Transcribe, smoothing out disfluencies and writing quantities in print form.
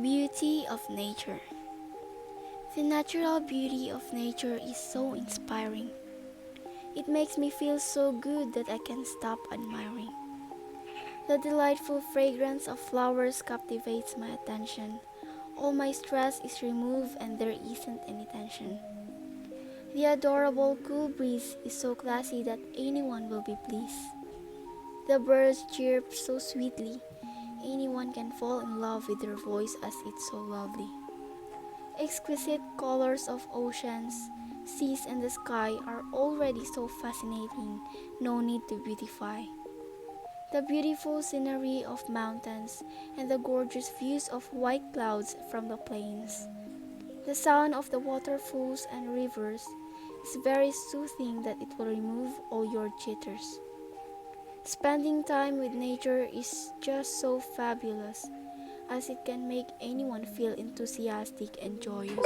Beauty of nature. The natural beauty of nature is so inspiring. It makes me feel so good that I can't stop admiring. The delightful fragrance of flowers captivates my attention. All my stress is removed and there isn't any tension. The adorable cool breeze is so classy that anyone will be pleased. The birds chirp so sweetly, anyone can fall in love with their voice as it's so lovely. Exquisite colors of oceans, seas and the sky are already so fascinating, no need to beautify. The beautiful scenery of mountains and the gorgeous views of white clouds from the plains. The sound of the waterfalls and rivers is very soothing that it will remove all your jitters. Spending time with nature is just so fabulous as it can make anyone feel enthusiastic and joyous.